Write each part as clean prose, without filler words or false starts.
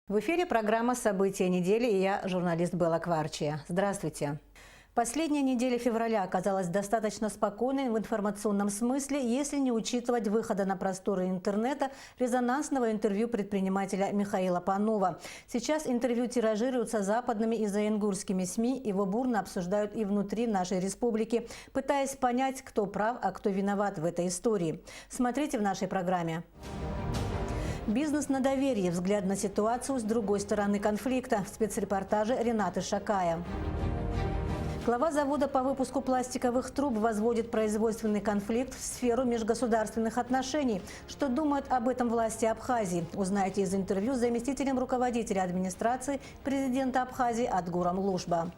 В эфире программа «События недели» и я, журналист Белла Кварчия. Здравствуйте. Последняя неделя февраля оказалась достаточно спокойной в информационном смысле, если не учитывать выхода на просторы интернета резонансного интервью предпринимателя Михаила Панова. Сейчас интервью тиражируются западными и заингурскими СМИ, его бурно обсуждают и внутри нашей республики, пытаясь понять, кто прав, а кто виноват в этой истории. Смотрите в нашей программе. Бизнес на доверие. Взгляд на ситуацию с другой стороны конфликта. В спецрепортаже Ренаты Шакая. Глава завода по выпуску пластиковых труб возводит производственный конфликт в сферу межгосударственных отношений. Что думают об этом власти Абхазии? Узнаете из интервью с заместителем руководителя администрации президента Абхазии Адгуром Лушба.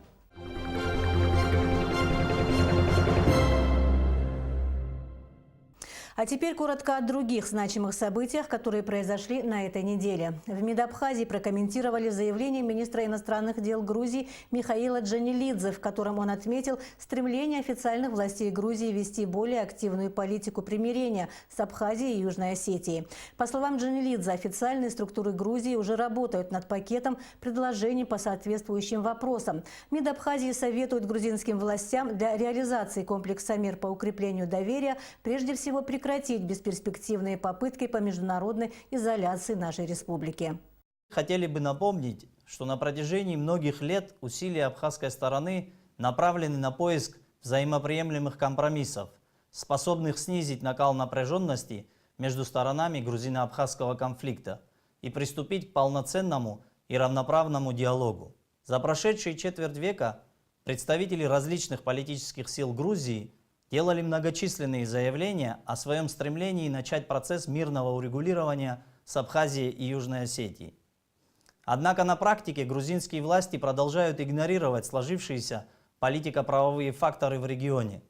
А теперь коротко о других значимых событиях, которые произошли на этой неделе. В МИД Абхазии прокомментировали заявление министра иностранных дел Грузии Михаила Джанилидзе, в котором он отметил стремление официальных властей Грузии вести более активную политику примирения с Абхазией и Южной Осетией. По словам Джанилидзе, официальные структуры Грузии уже работают над пакетом предложений по соответствующим вопросам. МИД Абхазии советует грузинским властям для реализации комплекса мер по укреплению доверия прежде всего прекратить бесперспективные попытки по международной изоляции нашей республики. Хотели бы напомнить, что на протяжении многих лет усилия абхазской стороны направлены на поиск взаимоприемлемых компромиссов, способных снизить накал напряженности между сторонами грузино-абхазского конфликта и приступить к полноценному и равноправному диалогу. За прошедшие четверть века представители различных политических сил Грузии делали многочисленные заявления о своем стремлении начать процесс мирного урегулирования с Абхазией и Южной Осетией. Однако на практике грузинские власти продолжают игнорировать сложившиеся политико-правовые факторы в регионе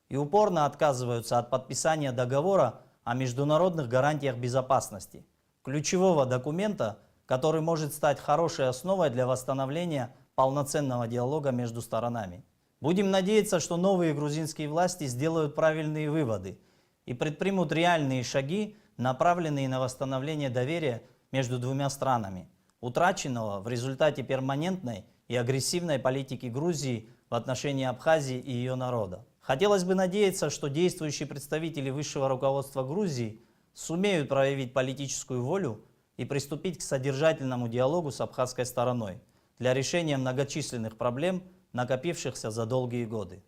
и упорно отказываются от подписания договора о международных гарантиях безопасности, ключевого документа, который может стать хорошей основой для восстановления полноценного диалога между сторонами. Будем надеяться, что новые грузинские власти сделают правильные выводы и предпримут реальные шаги, направленные на восстановление доверия между двумя странами, утраченного в результате перманентной и агрессивной политики Грузии в отношении Абхазии и ее народа. Хотелось бы надеяться, что действующие представители высшего руководства Грузии сумеют проявить политическую волю и приступить к содержательному диалогу с абхазской стороной для решения многочисленных проблем, накопившихся за долгие годы.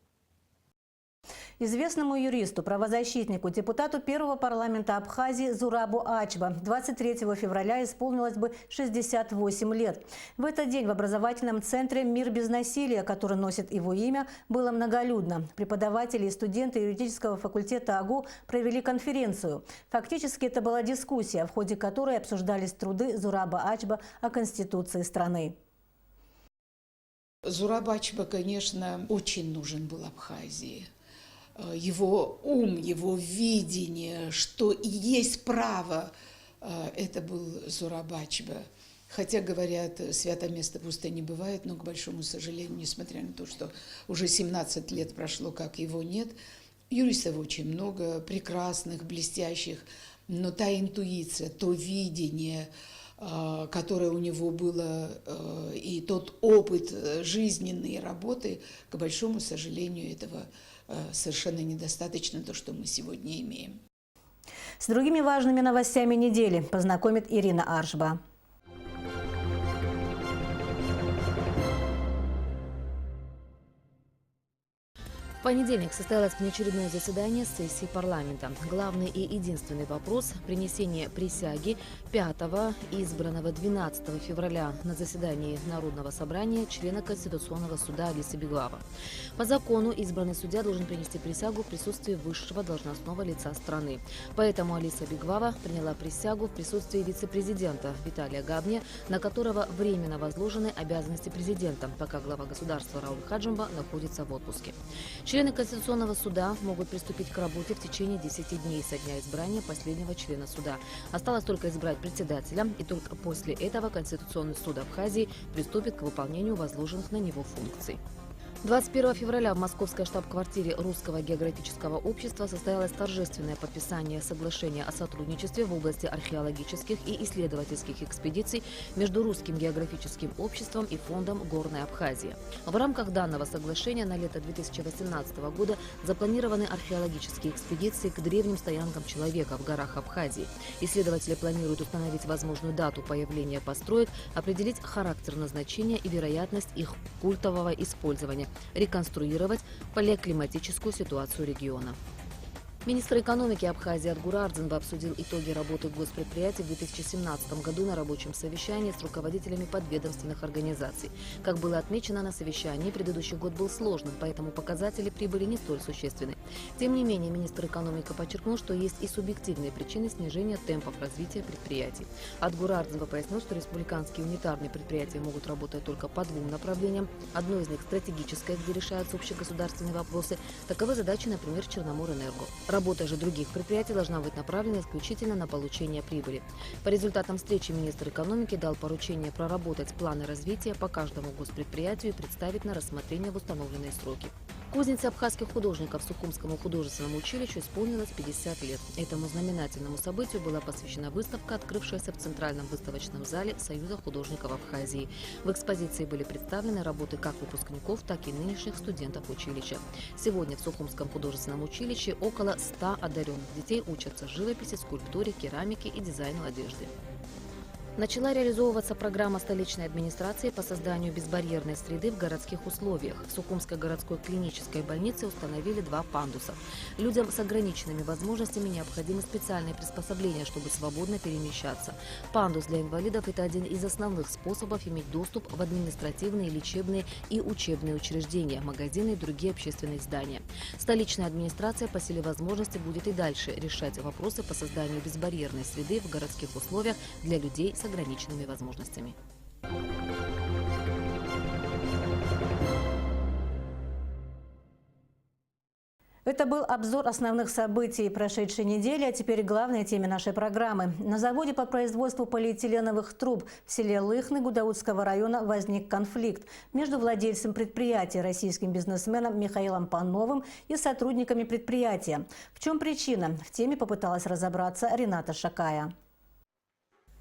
Известному юристу, правозащитнику, депутату первого парламента Абхазии Зурабу Ачба 23 февраля исполнилось бы 68 лет. В этот день в образовательном центре «Мир без насилия», который носит его имя, было многолюдно. Преподаватели и студенты юридического факультета АГУ провели конференцию. Фактически это была дискуссия, в ходе которой обсуждались труды Зураба Ачба о Конституции страны. Зураб Ачба, конечно, очень нужен был Абхазии. Его ум, его видение, что есть право, это был Зураб Ачба. Хотя, говорят, святое место пусто не бывает, но, к большому сожалению, несмотря на то, что уже 17 лет прошло, как его нет, юристов очень много, прекрасных, блестящих, но та интуиция, то видение, которое у него было, и тот опыт жизненной работы, к большому сожалению, этого совершенно недостаточно, то, что мы сегодня имеем. С другими важными новостями недели познакомит Ирина Аршба. В понедельник состоялось внеочередное заседание сессии парламента. Главный и единственный вопрос – принесение присяги 5-го избранного 12 февраля на заседании Народного собрания члена Конституционного суда Алисы Беглава. По закону избранный судья должен принести присягу в присутствии высшего должностного лица страны. Поэтому Алиса Беглава приняла присягу в присутствии вице-президента Виталия Габния, на которого временно возложены обязанности президента, пока глава государства Рауль Хаджимба находится в отпуске. Члены Конституционного суда могут приступить к работе в течение 10 дней со дня избрания последнего члена суда. Осталось только избрать председателя, и только после этого Конституционный суд Абхазии приступит к выполнению возложенных на него функций. 21 февраля в московской штаб-квартире Русского географического общества состоялось торжественное подписание соглашения о сотрудничестве в области археологических и исследовательских экспедиций между Русским географическим обществом и Фондом Горной Абхазии. В рамках данного соглашения на лето 2018 года запланированы археологические экспедиции к древним стоянкам человека в горах Абхазии. Исследователи планируют установить возможную дату появления построек, определить характер назначения и вероятность их культового использования, реконструировать палеоклиматическую ситуацию региона. Министр экономики Абхазии Адгур Ардзинбе обсудил итоги работы госпредприятий в 2017 году на рабочем совещании с руководителями подведомственных организаций. Как было отмечено на совещании, предыдущий год был сложным, поэтому показатели прибыли не столь существенны. Тем не менее, министр экономики подчеркнул, что есть и субъективные причины снижения темпов развития предприятий. Адгур Ардзинбе пояснил, что республиканские унитарные предприятия могут работать только по двум направлениям. Одно из них стратегическое, где решаются общегосударственные вопросы. Таковы задачи, например, Черноморэнерго. Работа же других предприятий должна быть направлена исключительно на получение прибыли. По результатам встречи министр экономики дал поручение проработать планы развития по каждому госпредприятию и представить на рассмотрение в установленные сроки. Кузнице абхазских художников Сухумскому художественному училищу исполнилось 50 лет. Этому знаменательному событию была посвящена выставка, открывшаяся в Центральном выставочном зале Союза художников Абхазии. В экспозиции были представлены работы как выпускников, так и нынешних студентов училища. Сегодня в Сухумском художественном училище около 100 одаренных детей учатся живописи, скульптуре, керамике и дизайну одежды. Начала реализовываться программа столичной администрации по созданию безбарьерной среды в городских условиях. В Сухумской городской клинической больнице установили 2 пандуса. Людям с ограниченными возможностями необходимы специальные приспособления, чтобы свободно перемещаться. Пандус для инвалидов – это один из основных способов иметь доступ в административные, лечебные и учебные учреждения, магазины и другие общественные здания. Столичная администрация по силе возможности будет и дальше решать вопросы по созданию безбарьерной среды в городских условиях для людей с ограниченными возможностями. Это был обзор основных событий прошедшей недели, а теперь главной теме нашей программы. На заводе по производству полиэтиленовых труб в селе Лыхны Гудаутского района возник конфликт между владельцем предприятия, российским бизнесменом Михаилом Пановым, и сотрудниками предприятия. В чем причина? В теме попыталась разобраться Рената Шакая.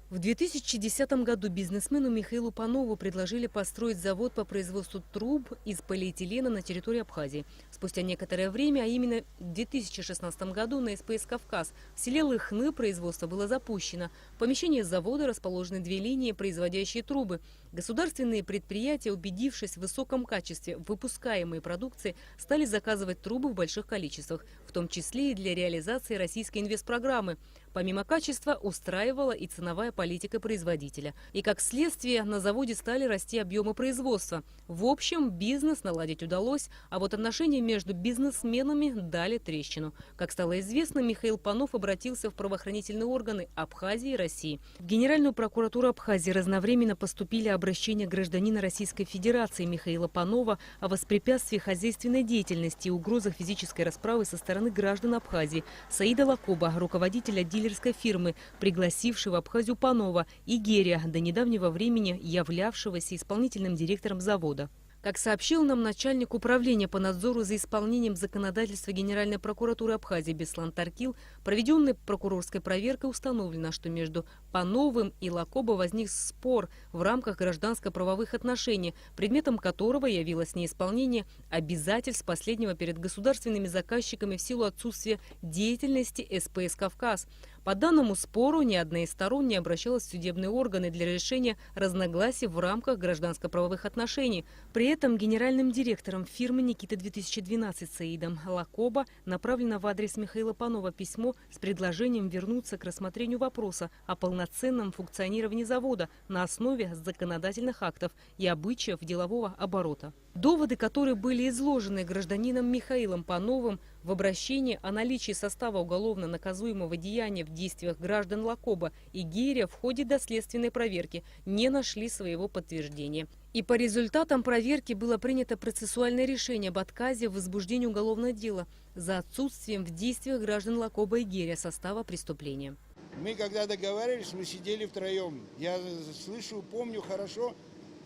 В 2010 году бизнесмену Михаилу Панову предложили построить завод по производству труб из полиэтилена на территории Абхазии. Спустя некоторое время, а именно в 2016 году на СПС «Кавказ» в селе Лыхны производство было запущено. В помещении завода расположены 2 линии, производящие трубы. Государственные предприятия, убедившись в высоком качестве выпускаемой продукции, стали заказывать трубы в больших количествах, в том числе и для реализации российской инвестпрограммы. Помимо качества устраивала и ценовая политика производителя. И как следствие на заводе стали расти объемы производства. В общем, бизнес наладить удалось, а вот отношения между бизнесменами дали трещину. Как стало известно, Михаил Панов обратился в правоохранительные органы Абхазии и России. В Генеральную прокуратуру Абхазии разновременно поступили обращения гражданина Российской Федерации Михаила Панова о воспрепятствии хозяйственной деятельности и угрозах физической расправы со стороны граждан Абхазии, Саида Лакоба, руководителя дилерской фирмы, пригласившего в Абхазию Панова, и Герия, до недавнего времени являвшегося исполнительным директором завода. Как сообщил нам начальник управления по надзору за исполнением законодательства Генеральной прокуратуры Абхазии Беслан Таркил, проведенной прокурорской проверкой установлено, что между Пановым и Лакоба возник спор в рамках гражданско-правовых отношений, предметом которого явилось неисполнение обязательств последнего перед государственными заказчиками в силу отсутствия деятельности СПС «Кавказ». По данному спору ни одна из сторон не обращалась в судебные органы для решения разногласий в рамках гражданско-правовых отношений. При этом генеральным директором фирмы «Никита-2012» Саидом Лакоба направлено в адрес Михаила Панова письмо с предложением вернуться к рассмотрению вопроса о полноценном функционировании завода на основе законодательных актов и обычаев делового оборота. Доводы, которые были изложены гражданином Михаилом Пановым в обращении о наличии состава уголовно наказуемого деяния в действиях граждан Лакоба и Герия в ходе доследственной проверки, не нашли своего подтверждения. И по результатам проверки было принято процессуальное решение об отказе в возбуждении уголовного дела за отсутствием в действиях граждан Лакоба и Герия состава преступления. Мы когда договаривались, мы сидели втроем. Я слышу, помню хорошо,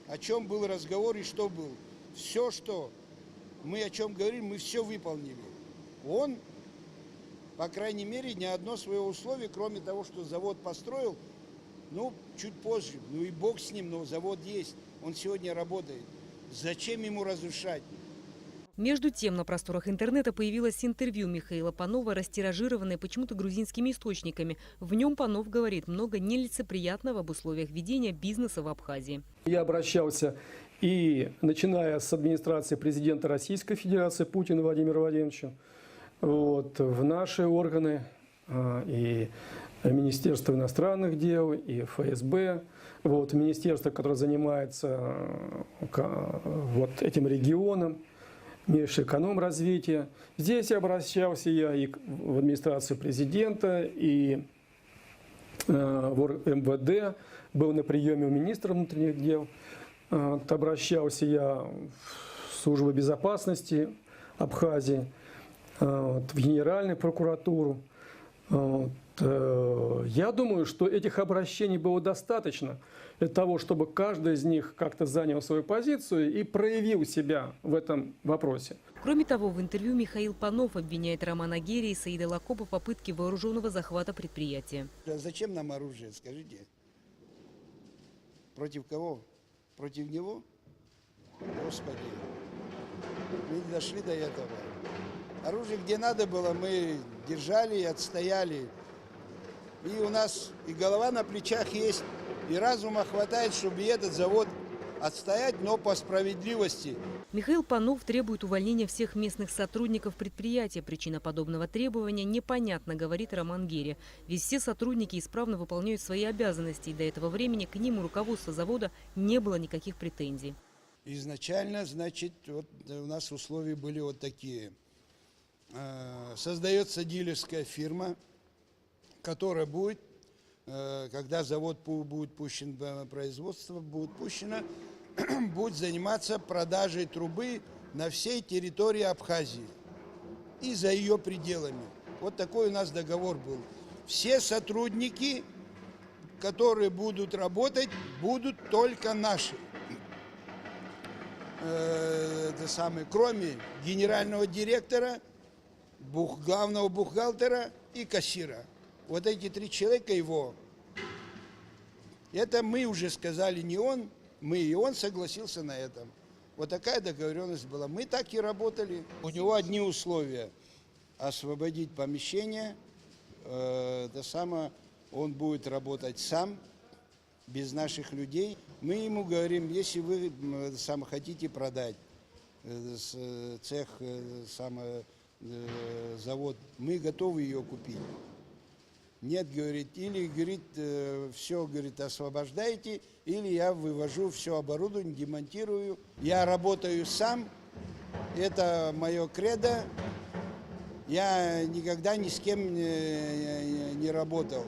о чем был разговор и что был. Все, что мы о чем говорим, мы все выполнили. Он, по крайней мере, ни одно свое условие, кроме того, что завод построил, ну, чуть позже, ну и бог с ним, но завод есть, он сегодня работает. Зачем ему разрушать? Между тем, на просторах интернета появилось интервью Михаила Панова, растиражированное почему-то грузинскими источниками. В нем Панов говорит много нелицеприятного об условиях ведения бизнеса в Абхазии. Я обращался и начиная с администрации президента Российской Федерации Путина Владимира Владимировича, в наши органы и Министерство иностранных дел, и ФСБ, министерство, которое занимается этим регионом, Межэкономразвития. Здесь обращался я и в администрацию президента, и в МВД, был на приеме у министра внутренних дел, обращался я в службу безопасности Абхазии, в Генеральную прокуратуру. Я думаю, что этих обращений было достаточно для того, чтобы каждый из них как-то занял свою позицию и проявил себя в этом вопросе. Кроме того, в интервью Михаил Панов обвиняет Романа Герри и Саида Лакопа в попытке вооруженного захвата предприятия. Зачем нам оружие, скажите? Против кого? Против него? Господи, мы не дошли до этого. Оружие где надо было, мы держали и отстояли. И у нас и голова на плечах есть, и разума хватает, чтобы этот завод отстоять, но по справедливости. Михаил Панов требует увольнения всех местных сотрудников предприятия. Причина подобного требования непонятна, говорит Роман Герри. Ведь все сотрудники исправно выполняют свои обязанности, и до этого времени к ним у руководства завода не было никаких претензий. Изначально, значит, у нас условия были вот такие. Создается дилерская фирма, которая будет, когда завод будет пущен в производство, будет заниматься продажей трубы на всей территории Абхазии и за ее пределами. Вот такой у нас договор был. Все сотрудники, которые будут работать, будут только наши. Кроме генерального директора, главного бухгалтера и кассира. Вот эти 3 человека его. Это мы уже сказали, не он, мы, и он согласился на этом. Вот такая договоренность была. Мы так и работали. У него одни условия. Освободить помещение. Он будет работать сам, без наших людей. Мы ему говорим, если вы хотите продать цех, завод, мы готовы ее купить. Нет, говорит, или, говорит, все, говорит, освобождайте, или я вывожу все оборудование, демонтирую. Я работаю сам, это мое кредо, я никогда ни с кем не работал.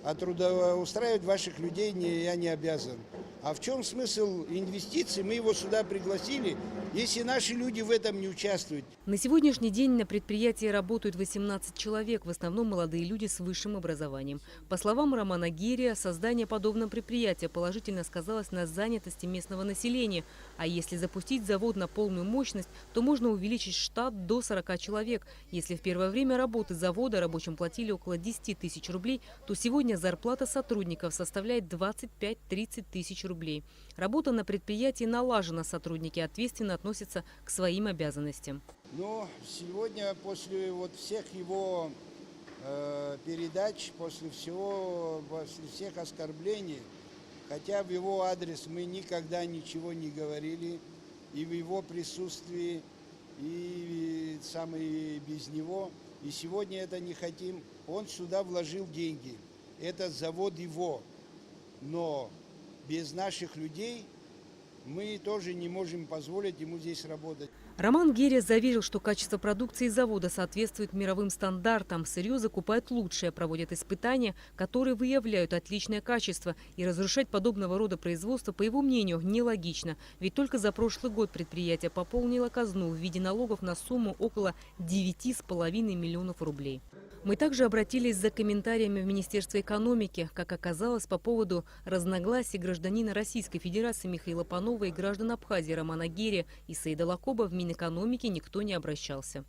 А трудоустраивать ваших людей я не обязан. А в чем смысл инвестиций? Мы его сюда пригласили, если наши люди в этом не участвуют. На сегодняшний день на предприятии работают 18 человек, в основном молодые люди с высшим образованием. По словам Романа Герри, создание подобного предприятия положительно сказалось на занятости местного населения. А если запустить завод на полную мощность, то можно увеличить штат до 40 человек. Если в первое время работы завода рабочим платили около 10 тысяч рублей, то сегодня зарплата сотрудников составляет 25-30 тысяч рублей. Работа на предприятии налажена, сотрудники ответственно относятся к своим обязанностям. Но сегодня после всех его передач, после всех оскорблений, хотя в его адрес мы никогда ничего не говорили, и в его присутствии, и без него, и сегодня это не хотим, он сюда вложил деньги. Этот завод его, но без наших людей мы тоже не можем позволить ему здесь работать. Роман Герри заверил, что качество продукции завода соответствует мировым стандартам. Сырье закупают лучшее, проводят испытания, которые выявляют отличное качество. И разрушать подобного рода производство, по его мнению, нелогично. Ведь только за прошлый год предприятие пополнило казну в виде налогов на сумму около 9,5 миллионов рублей. Мы также обратились за комментариями в Министерство экономики, как оказалось, по поводу разногласий гражданина Российской Федерации Михаила Панова и граждан Абхазии Романа Герри и Саида Лакопа в Министерстве Минэкономики никто не обращался.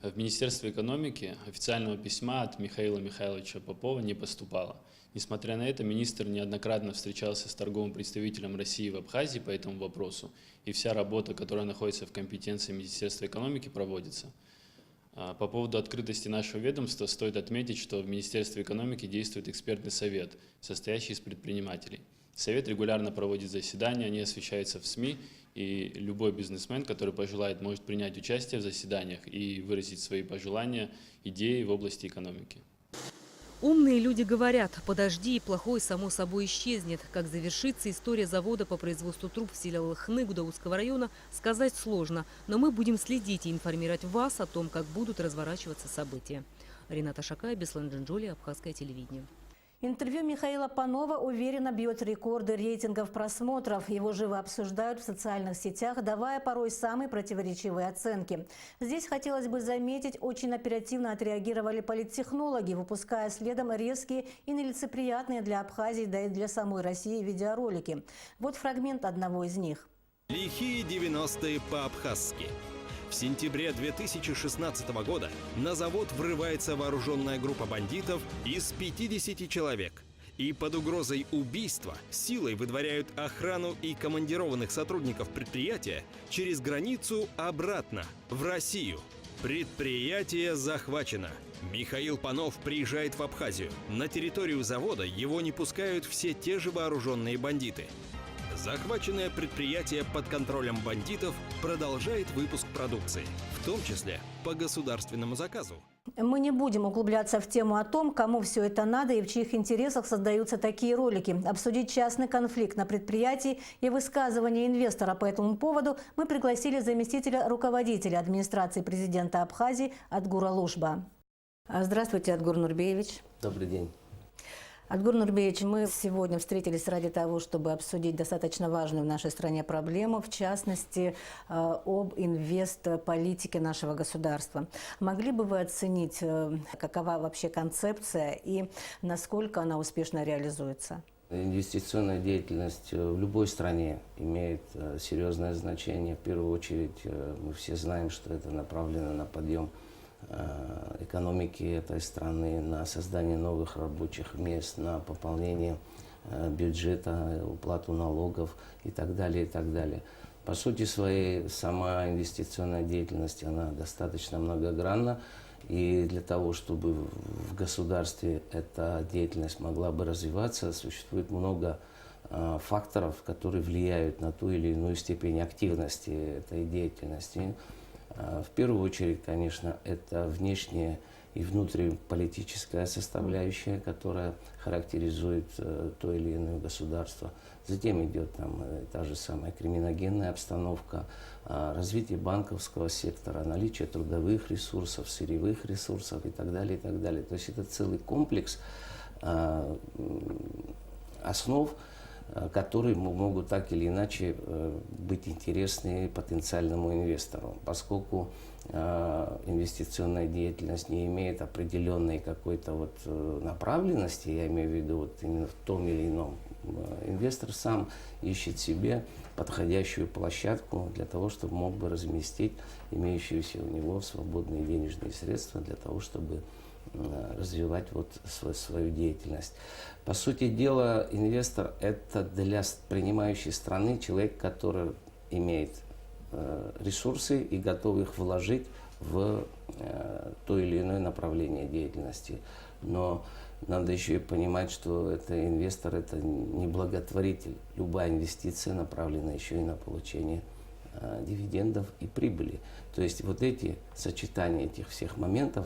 В Министерство экономики официального письма от Михаила Михайловича Попова не поступало. Несмотря на это, министр неоднократно встречался с торговым представителем России в Абхазии по этому вопросу, и вся работа, которая находится в компетенции Министерства экономики, проводится. По поводу открытости нашего ведомства стоит отметить, что в Министерстве экономики действует экспертный совет, состоящий из предпринимателей. Совет регулярно проводит заседания, они освещаются в СМИ, и любой бизнесмен, который пожелает, может принять участие в заседаниях и выразить свои пожелания, идеи в области экономики. Умные люди говорят: подожди, и плохое само собой исчезнет. Как завершится история завода по производству труб в селе Лыхны Гудаутского района, сказать сложно. Но мы будем следить и информировать вас о том, как будут разворачиваться события. Рената Шакая, Беслан Джинджоли, Абхазское телевидение. Интервью Михаила Панова уверенно бьет рекорды рейтингов просмотров. Его живо обсуждают в социальных сетях, давая порой самые противоречивые оценки. Здесь хотелось бы заметить, очень оперативно отреагировали политтехнологи, выпуская следом резкие и нелицеприятные для Абхазии, да и для самой России видеоролики. Вот фрагмент одного из них. Лихие 90-е по-абхазски. В сентябре 2016 года на завод врывается вооруженная группа бандитов из 50 человек. И под угрозой убийства силой выдворяют охрану и командированных сотрудников предприятия через границу обратно, в Россию. Предприятие захвачено. Михаил Панов приезжает в Абхазию. На территорию завода его не пускают все те же вооруженные бандиты. Захваченное предприятие под контролем бандитов продолжает выпуск продукции, в том числе по государственному заказу. Мы не будем углубляться в тему о том, кому все это надо и в чьих интересах создаются такие ролики. Обсудить частный конфликт на предприятии и высказывание инвестора по этому поводу мы пригласили заместителя руководителя администрации президента Абхазии Адгура Лушба. Здравствуйте, Адгур Нурбеевич. Добрый день. Адгур Нурбеевич, мы сегодня встретились ради того, чтобы обсудить достаточно важную в нашей стране проблему, в частности, об инвестполитике нашего государства. Могли бы вы оценить, какова вообще концепция и насколько она успешно реализуется? Инвестиционная деятельность в любой стране имеет серьезное значение. В первую очередь, мы все знаем, что это направлено на подъем экономики этой страны, на создание новых рабочих мест, на пополнение бюджета, уплату налогов и так далее, и так далее. По сути своей, сама инвестиционная деятельность, она достаточно многогранна. И для того, чтобы в государстве эта деятельность могла бы развиваться, существует много факторов, которые влияют на ту или иную степень активности этой деятельности. В первую очередь, конечно, это внешняя и внутриполитическая составляющая, которая характеризует то или иное государство. Затем идет та же самая криминогенная обстановка, развитие банковского сектора, наличие трудовых ресурсов, сырьевых ресурсов и так далее, и так далее. То есть это целый комплекс основ, которые могут так или иначе быть интересны потенциальному инвестору, поскольку инвестиционная деятельность не имеет определенной какой-то направленности, я имею в виду именно в том или ином. Инвестор сам ищет себе подходящую площадку для того, чтобы мог бы разместить имеющиеся у него свободные денежные средства для того, чтобы развивать свою деятельность. По сути дела, инвестор – это для принимающей страны человек, который имеет ресурсы и готов их вложить в то или иное направление деятельности. Но надо еще и понимать, что это инвестор – это не благотворитель. Любая инвестиция направлена еще и на получение дивидендов и прибыли. То есть сочетание этих всех моментов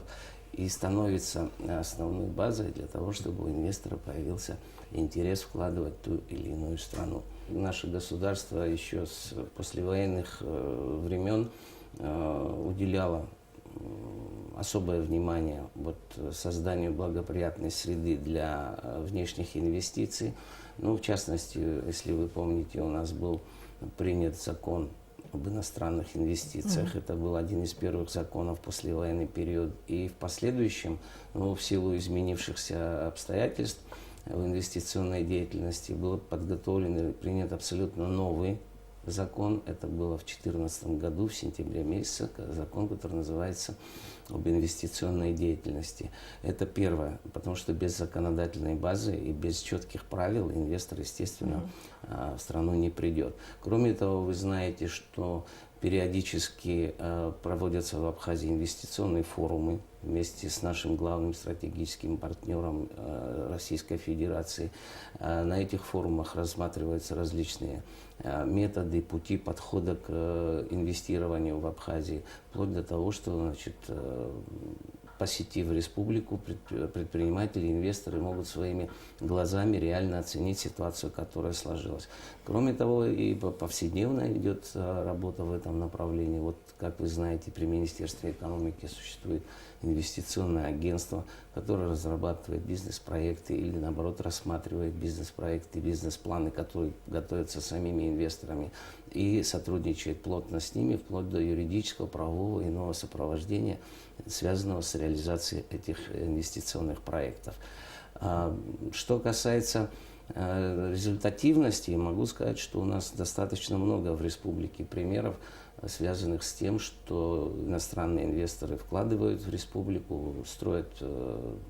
и становится основной базой для того, чтобы у инвестора появился интерес вкладывать в ту или иную страну. Наше государство еще с послевоенных времен уделяло особое внимание созданию благоприятной среды для внешних инвестиций. В частности, если вы помните, у нас был принят закон об иностранных инвестициях. Это был один из первых законов в послевоенный период. И в последующем, в силу изменившихся обстоятельств в инвестиционной деятельности, был подготовлен и принят абсолютно новый закон. Это было в 2014 году, в сентябре месяце, закон, который называется об инвестиционной деятельности. Это первое, потому что без законодательной базы и без четких правил инвестор, естественно, в страну не придет. Кроме того, вы знаете, что периодически проводятся в Абхазии инвестиционные форумы вместе с нашим главным стратегическим партнером Российской Федерации. На этих форумах рассматриваются различные методы, пути подхода к инвестированию в Абхазии, вплоть до того, что, значит, посетив республику, предприниматели, инвесторы могут своими глазами реально оценить ситуацию, которая сложилась. Кроме того, и повседневно идет работа в этом направлении. Вот, как вы знаете, при Министерстве экономики существует инвестиционное агентство, которое разрабатывает бизнес-проекты или, наоборот, рассматривает бизнес-проекты, бизнес-планы, которые готовятся самими инвесторами, и сотрудничает плотно с ними, вплоть до юридического, правового и иного сопровождения, связанного с реализацией этих инвестиционных проектов. Что касается результативности, могу сказать, что у нас достаточно много в республике примеров, связанных с тем, что иностранные инвесторы вкладывают в республику, строят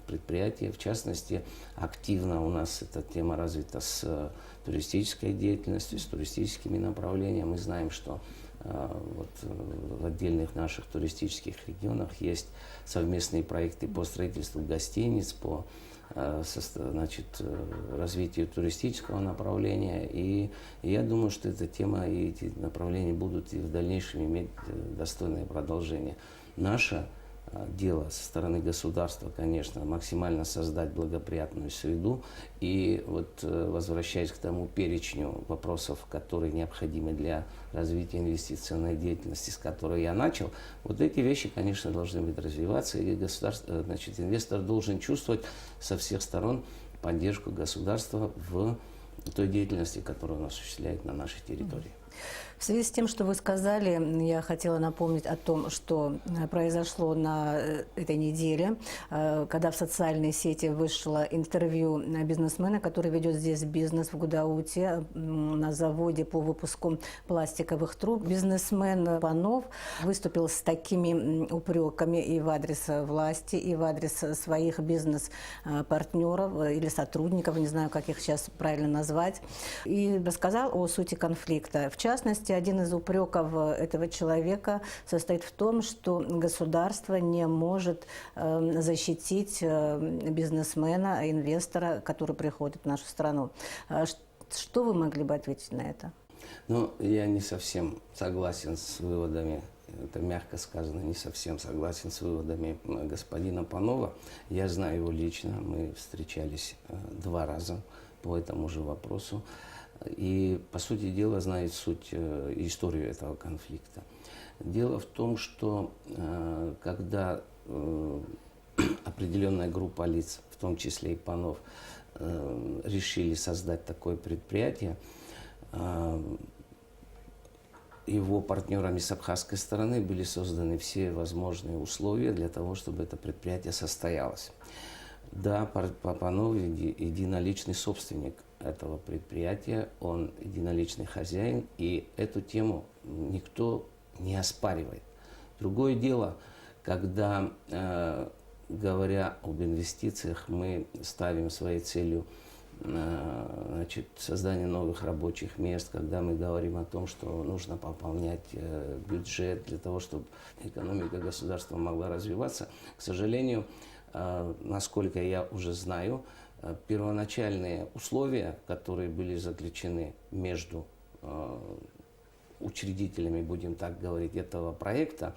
предприятия. В частности, активно у нас эта тема развита с туристической деятельностью, с туристическими направлениями. Мы знаем, что вот в отдельных наших туристических регионах есть совместные проекты по строительству гостиниц, по значит, развитию туристического направления. И я думаю, что эта тема и эти направления будут и в дальнейшем иметь достойное продолжение. Наше дело со стороны государства, конечно, максимально создать благоприятную среду. И вот, возвращаясь к тому перечню вопросов, которые необходимы для развития инвестиционной деятельности, с которой я начал, вот эти вещи, конечно, должны быть развиваться. И государство, значит, инвестор должен чувствовать со всех сторон поддержку государства в той деятельности, которую он осуществляет на нашей территории. В связи с тем, что вы сказали, я хотела напомнить о том, что произошло на этой неделе, когда в социальные сети вышло интервью бизнесмена, который ведет здесь бизнес в Гудауте на заводе по выпуску пластиковых труб. Бизнесмен Панов выступил с такими упреками и в адрес власти, и в адрес своих бизнес-партнеров или сотрудников, не знаю, как их сейчас правильно назвать, и рассказал о сути конфликта. В частности, один из упреков этого человека состоит в том, что государство не может защитить бизнесмена, инвестора, который приходит в нашу страну. Что вы могли бы ответить на это? Ну, я не совсем согласен с выводами, это мягко сказано, не совсем согласен с выводами господина Панова. Я знаю его лично, мы встречались 2 раза по этому же вопросу. И, по сути дела, знает суть и историю этого конфликта. Дело в том, что когда определенная группа лиц, в том числе и Панов, решили создать такое предприятие, его партнерами с абхазской стороны были созданы все возможные условия для того, чтобы это предприятие состоялось. Да, Панов единоличный собственник этого предприятия, он единоличный хозяин, и эту тему никто не оспаривает. Другое дело, когда, говоря об инвестициях, мы ставим своей целью значит, создание новых рабочих мест, когда мы говорим о том, что нужно пополнять бюджет для того, чтобы экономика государства могла развиваться, к сожалению, насколько я уже знаю, первоначальные условия, которые были заключены между учредителями, будем так говорить, этого проекта,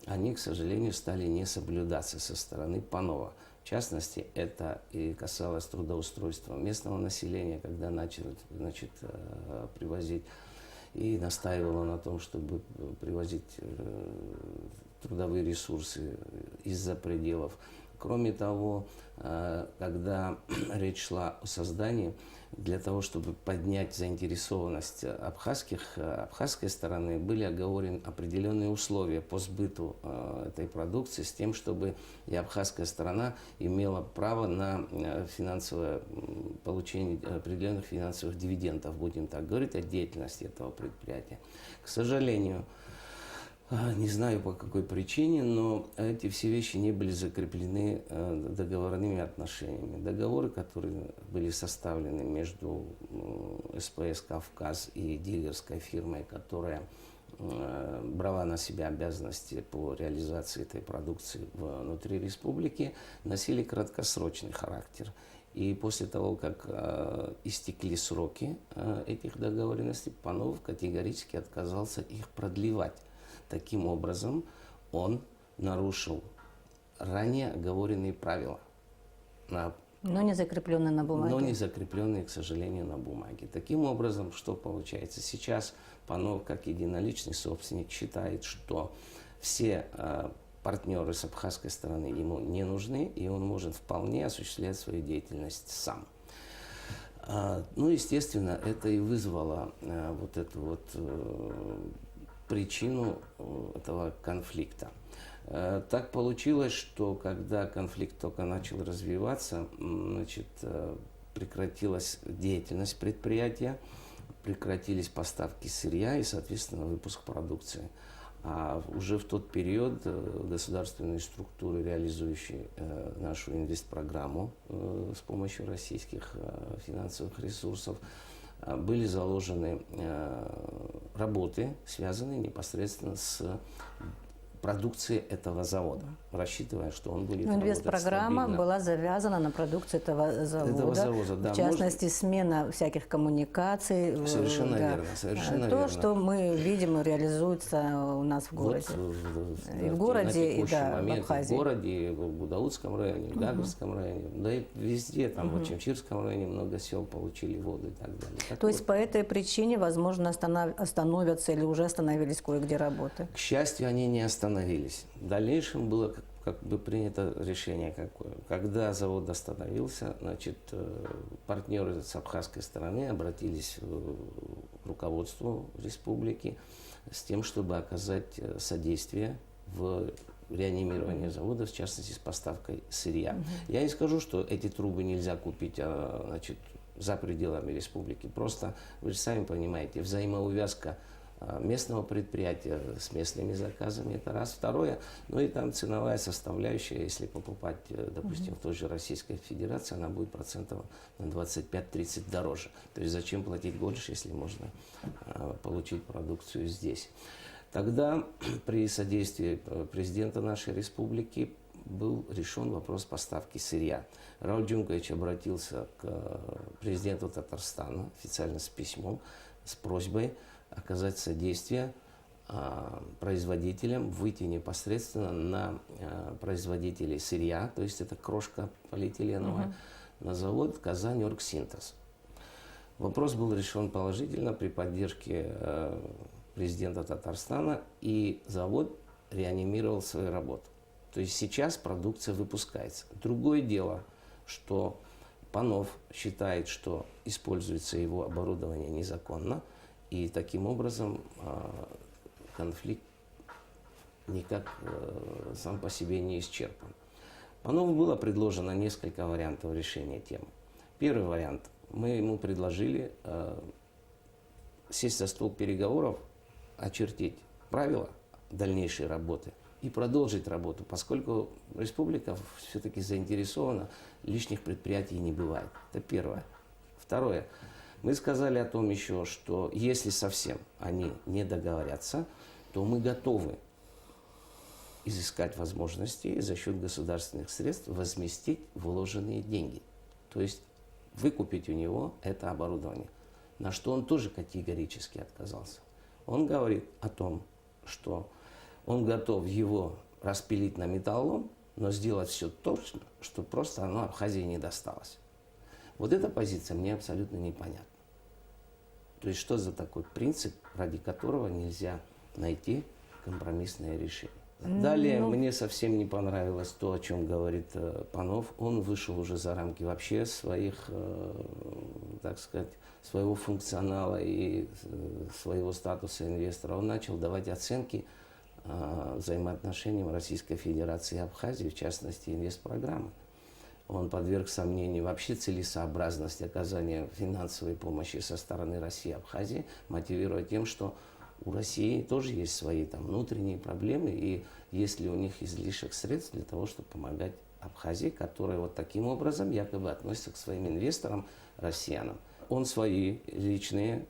они, к сожалению, стали не соблюдаться со стороны Панова. В частности, это и касалось трудоустройства местного населения, когда начали, значит, привозить, и настаивало на том, чтобы привозить трудовые ресурсы из-за пределов. Кроме того, когда речь шла о создании, для того, чтобы поднять заинтересованность абхазской стороны, были оговорены определенные условия по сбыту этой продукции с тем, чтобы и абхазская сторона имела право на финансовое получение определенных финансовых дивидендов, будем так говорить, от деятельности этого предприятия. К сожалению, не знаю по какой причине, но эти все вещи не были закреплены договорными отношениями. Договоры, которые были составлены между СПС «Кавказ» и дилерской фирмой, которая брала на себя обязанности по реализации этой продукции внутри республики, носили краткосрочный характер. И после того, как истекли сроки этих договоренностей, Панов категорически отказался их продлевать. Таким образом, он нарушил ранее оговоренные правила. Но не закрепленные на бумаге. Но не закрепленные, к сожалению, на бумаге. Таким образом, что получается? Сейчас Панов, как единоличный собственник, считает, что все партнеры с абхазской стороны ему не нужны, и он может вполне осуществлять свою деятельность сам. Ну, естественно, это и вызвало вот эту вот причину этого конфликта. Так получилось, что когда конфликт только начал развиваться, значит, прекратилась деятельность предприятия, прекратились поставки сырья и, соответственно, выпуск продукции. А уже в тот период государственные структуры, реализующие нашу инвестпрограмму с помощью российских финансовых ресурсов, были заложены работы, связанные непосредственно с продукцией этого завода, рассчитывая, что он будет работать Инвестпрограмма стабильно. была завязана на продукции этого завода, да, в частности, смена всяких коммуникаций. Совершенно да. верно, совершенно То, верно. что мы видим, реализуется у нас в городе. И в городе, и да, в Абхазии. В городе, в Гудаутском районе, в Гагарском районе, да и везде, там, в Чемчирском районе много сел получили воду и так далее. Так То вот, есть по этой причине, возможно, остановятся или уже остановились кое-где работы? к счастью, они не остановились. В дальнейшем было как бы принято решение какое. Когда завод остановился, значит, партнеры с абхазской стороны обратились к руководству республики с тем, чтобы оказать содействие в реанимировании завода, в частности, с поставкой сырья. Я не скажу, что эти трубы нельзя купить, значит, за пределами республики. Просто, вы же сами понимаете, взаимоувязка местного предприятия с местными заказами, это раз. Второе, ну и там ценовая составляющая, если покупать, допустим, в той же Российской Федерации, она будет процентов на 25-30 дороже. То есть зачем платить больше, если можно получить продукцию здесь? Тогда при содействии президента нашей республики был решен вопрос поставки сырья. Рауль Джункович обратился к президенту Татарстана официально с письмом, с просьбой оказать содействие производителям, выйти непосредственно на производителей сырья, то есть это крошка полиэтиленовая, на завод «Казань-Оргсинтез». Вопрос был решен положительно при поддержке президента Татарстана, и завод реанимировал свою работу. То есть сейчас продукция выпускается. Другое дело, что Панов считает, что используется его оборудование незаконно, и таким образом конфликт никак сам по себе не исчерпан. Панову было предложено несколько вариантов решения темы. Первый вариант. Мы ему предложили сесть за стол переговоров, очертить правила дальнейшей работы и продолжить работу, поскольку республика все-таки заинтересована, лишних предприятий не бывает. Это первое. Второе. Мы сказали о том еще, что если совсем они не договорятся, то мы готовы изыскать возможности и за счет государственных средств возместить вложенные деньги. То есть выкупить у него это оборудование. На что он тоже категорически отказался. Он говорит о том, что он готов его распилить на металлолом, но сделать все точно, что просто оно Абхазии не досталось. Вот эта позиция мне абсолютно непонятна. То есть что за такой принцип, ради которого нельзя найти компромиссное решение? Далее мне совсем не понравилось то, о чем говорит Панов. Он вышел уже за рамки вообще своих, так сказать, своего функционала и своего статуса инвестора. Он начал давать оценки взаимоотношениям Российской Федерации и Абхазии, в частности, инвестпрограммы. Он подверг сомнению вообще целесообразность оказания финансовой помощи со стороны России и Абхазии, мотивируя тем, что у России тоже есть свои там внутренние проблемы, и есть ли у них излишек средств для того, чтобы помогать Абхазии, которая вот таким образом якобы относится к своим инвесторам, россиянам. Он свои личные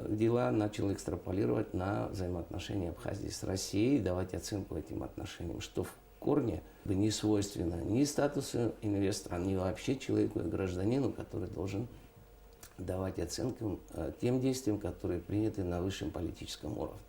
дела начал экстраполировать на взаимоотношения Абхазии с Россией, давать оценку этим отношениям, что в корне не свойственно ни статусу инвестора, ни вообще человеку и гражданину, который должен давать оценку тем действиям, которые приняты на высшем политическом уровне.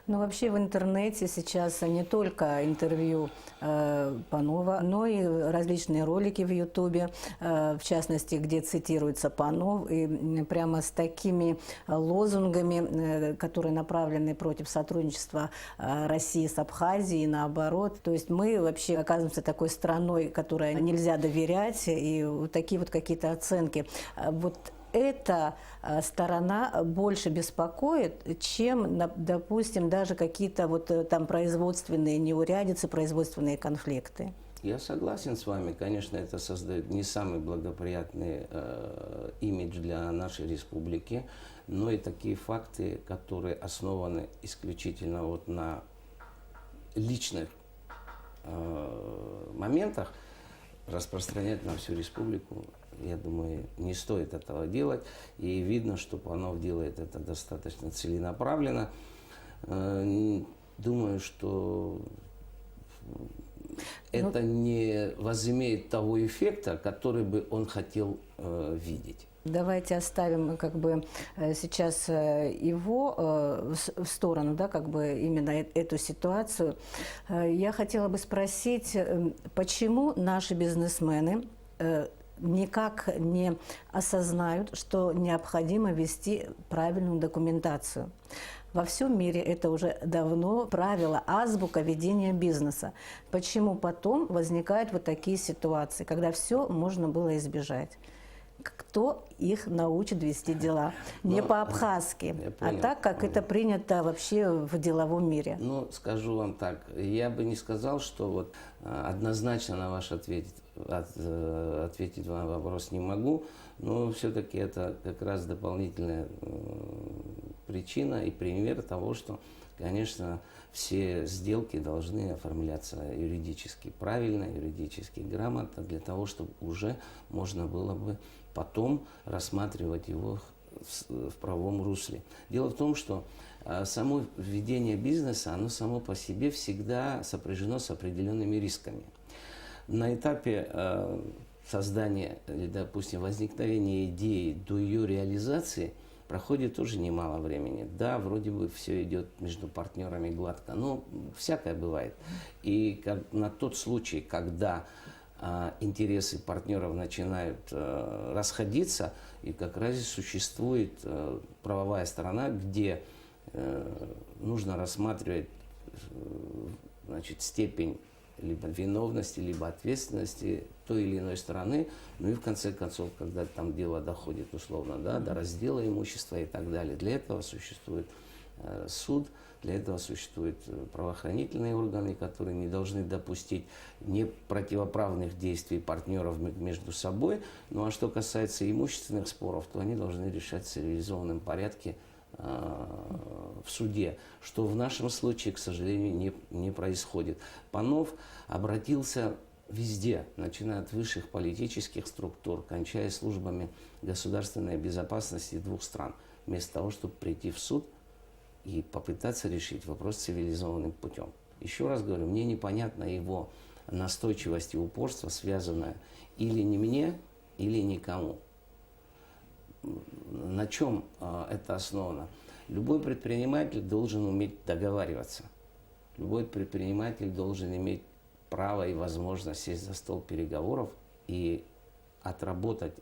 Ну, вообще в интернете сейчас не только интервью Панова, но и различные ролики в Ютубе, в частности, где цитируется Панов, и прямо с такими лозунгами, которые направлены против сотрудничества России с Абхазией и наоборот. То есть мы вообще оказываемся такой страной, которой нельзя доверять, и вот такие вот какие-то оценки. Вот эта сторона больше беспокоит, чем, допустим, даже какие-то вот там производственные неурядицы, производственные конфликты. Я согласен с вами. Конечно, это создает не самый благоприятный имидж для нашей республики, но и такие факты, которые основаны исключительно вот на личных моментах, распространять на всю республику, я думаю, не стоит этого делать. И видно, что Панов делает это достаточно целенаправленно. Думаю, что это не возымеет того эффекта, который бы он хотел видеть. Давайте оставим как бы сейчас его в сторону, да, как бы именно эту ситуацию. Я хотела бы спросить, почему наши бизнесмены никак не осознают, что необходимо вести правильную документацию. Во всем мире это уже давно правило, азбука ведения бизнеса. Почему потом возникают вот такие ситуации, когда все можно было избежать? Кто их научит вести дела? Не по-абхазски, а так, как это принято вообще в деловом мире. Ну, скажу вам так, я бы не сказал, что вот однозначно на ваш ответить вам вопрос не могу, но все-таки это как раз дополнительная причина и пример того, что, конечно, все сделки должны оформляться юридически правильно, юридически грамотно, для того, чтобы уже можно было бы потом рассматривать его в правовом русле. Дело в том, что само ведение бизнеса, оно само по себе всегда сопряжено с определенными рисками. На этапе создания или, допустим, возникновения идеи до ее реализации проходит тоже немало времени. Да, вроде бы все идет между партнерами гладко, но всякое бывает. И на тот случай, когда интересы партнеров начинают расходиться, и как раз существует правовая сторона, где нужно рассматривать, значит, степень либо виновности, либо ответственности той или иной стороны. Ну и в конце концов, когда там дело доходит условно, да, до раздела имущества и так далее. Для этого существует суд, для этого существуют правоохранительные органы, которые не должны допустить не противоправных действий партнеров между собой. Ну а что касается имущественных споров, то они должны решать в цивилизованном порядке в суде, что в нашем случае, к сожалению, не происходит. Панов обратился везде, начиная от высших политических структур, кончая службами государственной безопасности двух стран, вместо того, чтобы прийти в суд и попытаться решить вопрос цивилизованным путем. Еще раз говорю, мне непонятна его настойчивость и упорство, связанное или не мне, или никому. На чем это основано? Любой предприниматель должен уметь договариваться. Любой предприниматель должен иметь право и возможность сесть за стол переговоров и отработать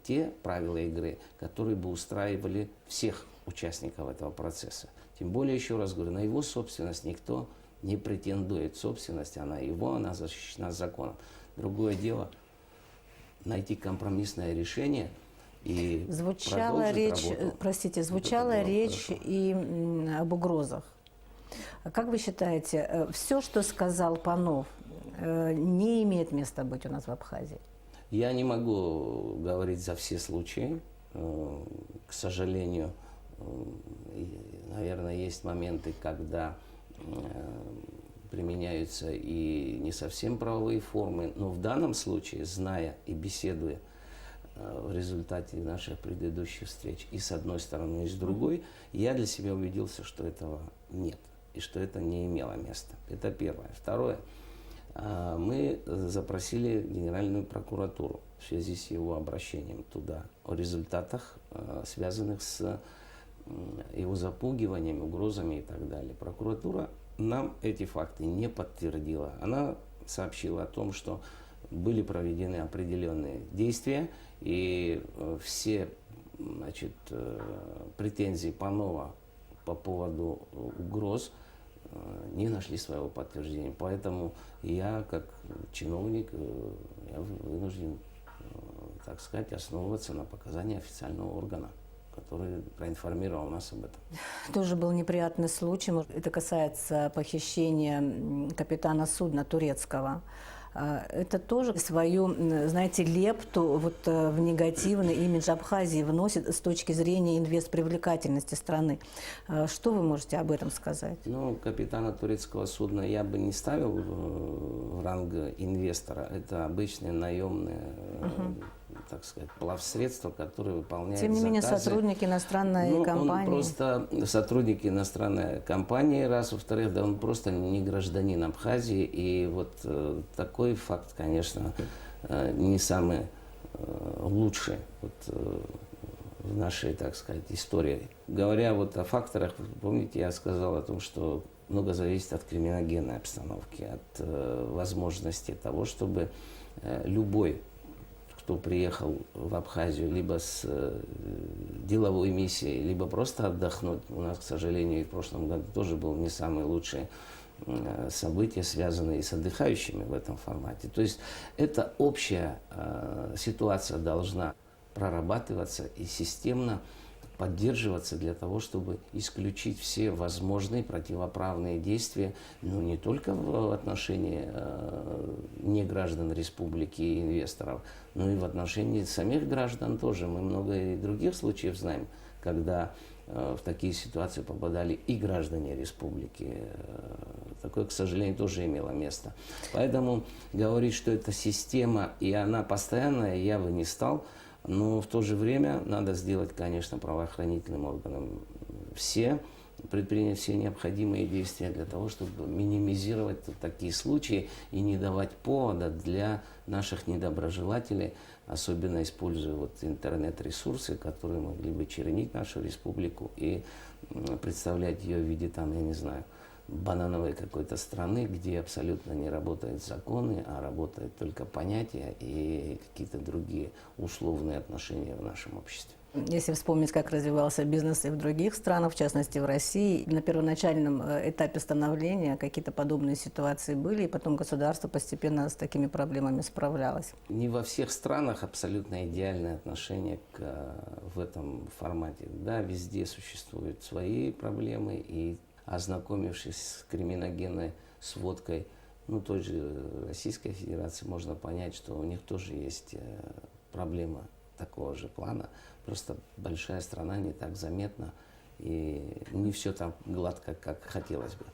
те правила игры, которые бы устраивали всех участников этого процесса. Тем более, еще раз говорю, на его собственность никто не претендует собственность, она его, она защищена законом. Другое дело найти компромиссное решение и Звучала продолжить речь, работу. простите, звучала Это было речь хорошо. и об угрозах. Как вы считаете, все, что сказал Панов, не имеет места быть у нас в Абхазии? Я не могу говорить за все случаи. К сожалению, наверное, есть моменты, когда применяются и не совсем правовые формы. Но в данном случае, зная и беседуя в результате наших предыдущих встреч и с одной стороны, и с другой, я для себя убедился, что этого нет и что это не имело места. Это первое. Второе. Мы запросили Генеральную прокуратуру в связи с его обращением туда о результатах, связанных с его запугиванием, угрозами и так далее. Прокуратура нам эти факты не подтвердила. Она сообщила о том, что были проведены определенные действия, и все, значит, претензии Панова по поводу угроз не нашли своего подтверждения. Поэтому я, как чиновник, я вынужден, так сказать, основываться на показаниях официального органа, который проинформировал нас об этом. Тоже был неприятный случай. Это касается похищения капитана судна турецкого. Это тоже свою, знаете, лепту вот в негативный имидж Абхазии вносит с точки зрения инвестпривлекательности страны. Что вы можете об этом сказать? Ну, капитана турецкого судна я бы не ставил в ранг инвестора. Это обычные наемные, так сказать, плавсредства, которые выполняют Тем не менее, заказы. сотрудник иностранной Он компании. просто сотрудник иностранной компании, раз. Во-вторых, да он просто не гражданин Абхазии. И вот такой факт, конечно, не самый лучший в нашей, так сказать, истории. Говоря вот о факторах, помните, я сказал о том, что много зависит от криминогенной обстановки, от возможности того, чтобы любой, кто приехал в Абхазию либо с деловой миссией, либо просто отдохнуть. У нас, к сожалению, и в прошлом году тоже было не самые лучшие события, связанные с отдыхающими в этом формате. То есть эта общая ситуация должна прорабатываться и системно поддерживаться для того, чтобы исключить все возможные противоправные действия, ну, не только в отношении неграждан республики и инвесторов, но и в отношении самих граждан тоже. Мы много и других случаев знаем, когда в такие ситуации попадали и граждане республики. Такое, к сожалению, тоже имело место. Поэтому говорить, что это система и она постоянная, я бы не стал. Но в то же время надо сделать, конечно, правоохранительным органам предпринять все необходимые действия для того, чтобы минимизировать такие случаи и не давать повода для наших недоброжелателей, особенно используя вот интернет-ресурсы, которые могли бы чернить нашу республику и представлять ее в виде, там, я не знаю, банановой какой-то страны, где абсолютно не работают законы, а работают только понятия и какие-то другие условные отношения в нашем обществе. Если вспомнить, как развивался бизнес и в других странах, в частности в России, на первоначальном этапе становления какие-то подобные ситуации были, и потом государство постепенно с такими проблемами справлялось. Не во всех странах абсолютно идеальное отношение в этом формате. Да, везде существуют свои проблемы, и ознакомившись с криминогенной сводкой, ну, той же Российской Федерации, можно понять, что у них тоже есть проблема такого же плана. Просто большая страна, не так заметна, и не все там гладко, как хотелось бы.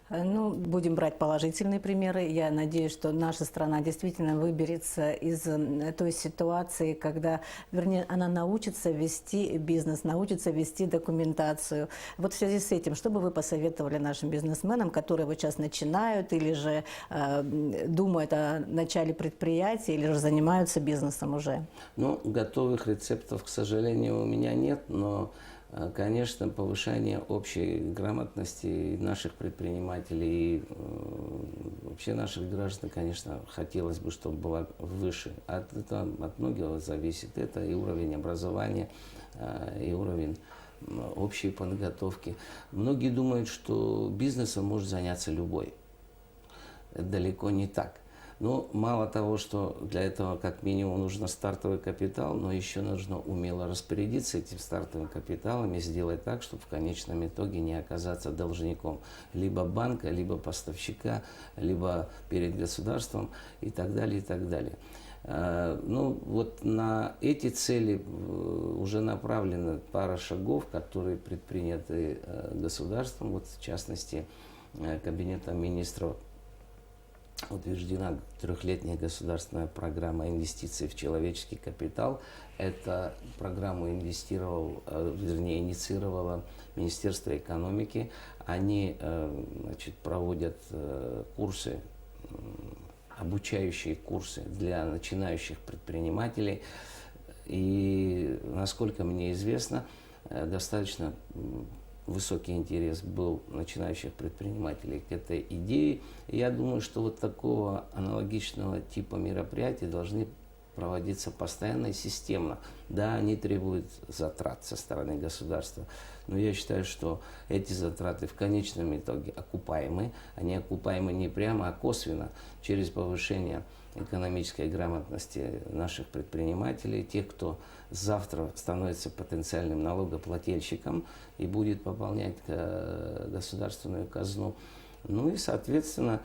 Ну, будем брать положительные примеры. Я надеюсь, что наша страна действительно выберется из той ситуации, когда, вернее, она научится вести бизнес, научится вести документацию. Вот в связи с этим, что бы вы посоветовали нашим бизнесменам, которые вот сейчас начинают или же думают о начале предприятия, или же занимаются бизнесом уже? Ну, готовых рецептов, к сожалению, у меня нет, но конечно, повышение общей грамотности наших предпринимателей и вообще наших граждан, конечно, хотелось бы, чтобы было выше. Это от многого зависит. Это и уровень образования, и уровень общей подготовки. Многие думают, что бизнесом может заняться любой. Это далеко не так. Но мало того, что для этого как минимум нужно стартовый капитал, но еще нужно умело распорядиться этим стартовым капиталом и сделать так, чтобы в конечном итоге не оказаться должником либо банка, либо поставщика, либо перед государством и так далее, и так далее. Ну, вот на эти цели уже направлена пара шагов, которые предприняты государством, вот в частности, Кабинетом министров утверждена трехлетняя государственная программа инвестиций в человеческий капитал. Эту программу инициировало Министерство экономики. Они проводят курсы, обучающие курсы для начинающих предпринимателей. И, насколько мне известно, достаточно высокий интерес был начинающих предпринимателей к этой идее. И я думаю, что вот такого аналогичного типа мероприятий должны проводиться постоянно и системно. Да, они требуют затрат со стороны государства, но я считаю, что эти затраты в конечном итоге окупаемы. Они окупаемы не прямо, а косвенно, через повышение экономической грамотности наших предпринимателей, тех, кто завтра становится потенциальным налогоплательщиком и будет пополнять государственную казну. Ну и, соответственно,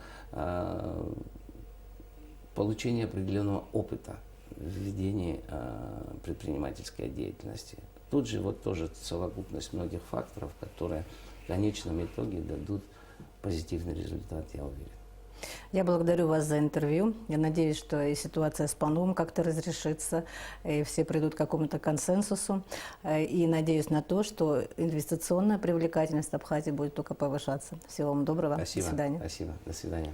получение определенного опыта в ведении предпринимательской деятельности. Тут же вот тоже совокупность многих факторов, которые в конечном итоге дадут позитивный результат, я уверен. Я благодарю вас за интервью. Я надеюсь, что и ситуация с Пановым как-то разрешится, и все придут к какому-то консенсусу. И надеюсь на то, что инвестиционная привлекательность Абхазии будет только повышаться. Всего вам доброго. Спасибо. До свидания. Спасибо. До свидания.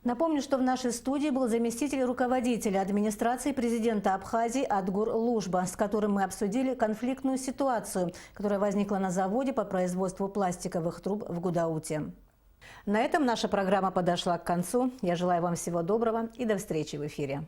Напомню, что в нашей студии был заместитель руководителя администрации президента Абхазии Адгур Лужба, с которым мы обсудили конфликтную ситуацию, которая возникла на заводе по производству пластиковых труб в Гудауте. На этом наша программа подошла к концу. Я желаю вам всего доброго и до встречи в эфире.